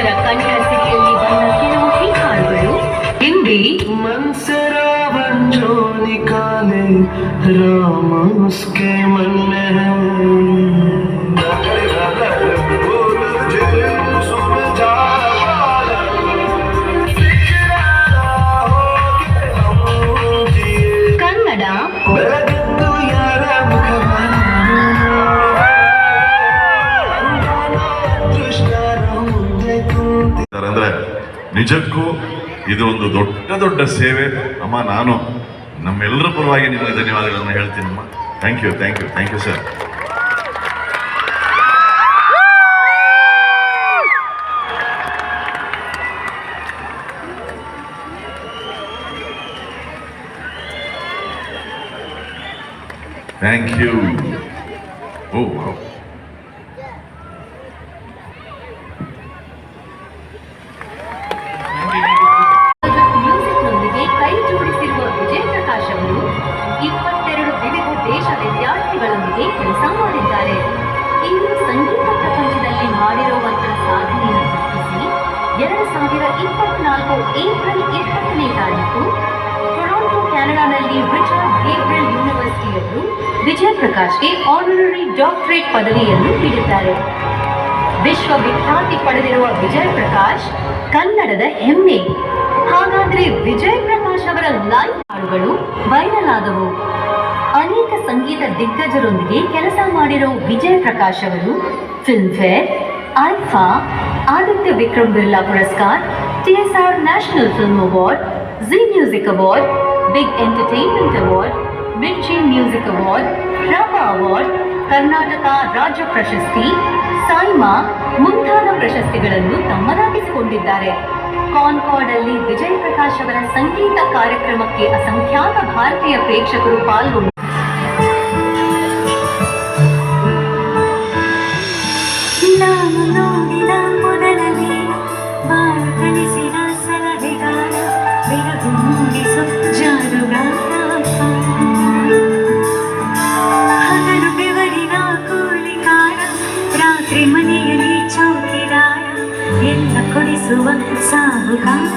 ಸುಂದರ ಕನ್ನಡ ಸಿರಿಯಲ್ಲಿ ಬಂದ ಕೆಲವು ಹಾಡುಗಳು ಹಿಂದಿ मनसरावन जो निकाले राम उसके मन में है ಕನ್ನಡ ಅಂದ್ರೆ ನಿಜಕ್ಕೂ ಇದು ಒಂದು ದೊಡ್ಡ ದೊಡ್ಡ ಸೇವೆ ಅಮ್ಮ. ನಾನು ನಮ್ಮೆಲ್ಲರ ಪರವಾಗಿ ನಿಮಗೆ ಧನ್ಯವಾದಗಳನ್ನು ಹೇಳ್ತೀನಮ್ಮ. Thank you thank you thank you sir. Thank you. Oh wow. ಮ್ಯೂಸಿಕ್ನೊಂದಿಗೆ ಕೈ ಜೋಡಿಸಿರುವ ವಿಜಯ್ ಪ್ರಕಾಶ್ ಅವರು 22 ವಿವಿಧ ದೇಶ ವಿದ್ಯಾರ್ಥಿಗಳೊಂದಿಗೆ ಕೆಲಸ ಮಾಡಿದ್ದಾರೆ. ಇನ್ನು ಸಂಗೀತ ಪ್ರಪಂಚದಲ್ಲಿ ಮಾಡಿರುವಂತಹ ಸಾಧನೆಯನ್ನು ಗುರುತಿಸಿ 2024 ಏಪ್ರಿಲ್ 20ನೇ ತಾರೀಕು ಟೊರೊಂಟೊ ಕೆನಡಾನಲ್ಲಿ ರಿಚರ್ಡ್ ಗೇಬ್ರಿಯಲ್ ಯೂನಿವರ್ಸಿಟಿಯವರು ವಿಜಯ್ ಪ್ರಕಾಶ್ಗೆ ಆನರರಿ ಡಾಕ್ಟರೇಟ್ ಪದವಿಯನ್ನು ನೀಡಿದ್ದಾರೆ. ವಿಶ್ವವಿಖ್ಯಾತಿ ಪಡೆದಿರುವ ವಿಜಯ್ ಪ್ರಕಾಶ್ ಕನ್ನಡದ ಹೆಮ್ಮೆ. ಹಾಗಾದ್ರೆ ವಿಜಯ್ ಪ್ರಕಾಶ್ ಅವರ ಲೈವ್ ಹಾಡುಗಳು ವೈರಲ್ ಆದವು. ಅನೇಕ ಸಂಗೀತ ದಿಗ್ಗಜರೊಂದಿಗೆ ಕೆಲಸ ಮಾಡಿರೋ ವಿಜಯ್ ಪ್ರಕಾಶ್ ಅವರು Filmfare, IIFA, Aditya Vikram Birla ಪುರಸ್ಕಾರ್, TSR national film award, Zee music award, big entertainment award, Mirchi music award, Rama award, Karnataka ರಾಜ್ಯ ಪ್ರಶಸ್ತಿ, ಸಾಯ್ಮಾ ಮುಂತಾದ ಪ್ರಶಸ್ತಿಗಳನ್ನು ತಮ್ಮದಾಗಿಸಿಕೊಂಡಿದ್ದಾರೆ. ಕಾನ್ಕಾರ್ಡ್ ಅಲ್ಲಿ ವಿಜಯ್ ಪ್ರಕಾಶ್ ಅವರ ಸಂಗೀತ ಕಾರ್ಯಕ್ರಮಕ್ಕೆ ಅಸಂಖ್ಯಾತ ಭಾರತೀಯ ಪ್ರೇಕ್ಷಕರು ಪಾಲ್ಗೊಂಡು ಮನೆಯಲ್ಲಿ ಚೌಕಿದಾರ ಎಲ್ಲ ಕೊಡಿಸುವ ಸಾಹುಕಾರ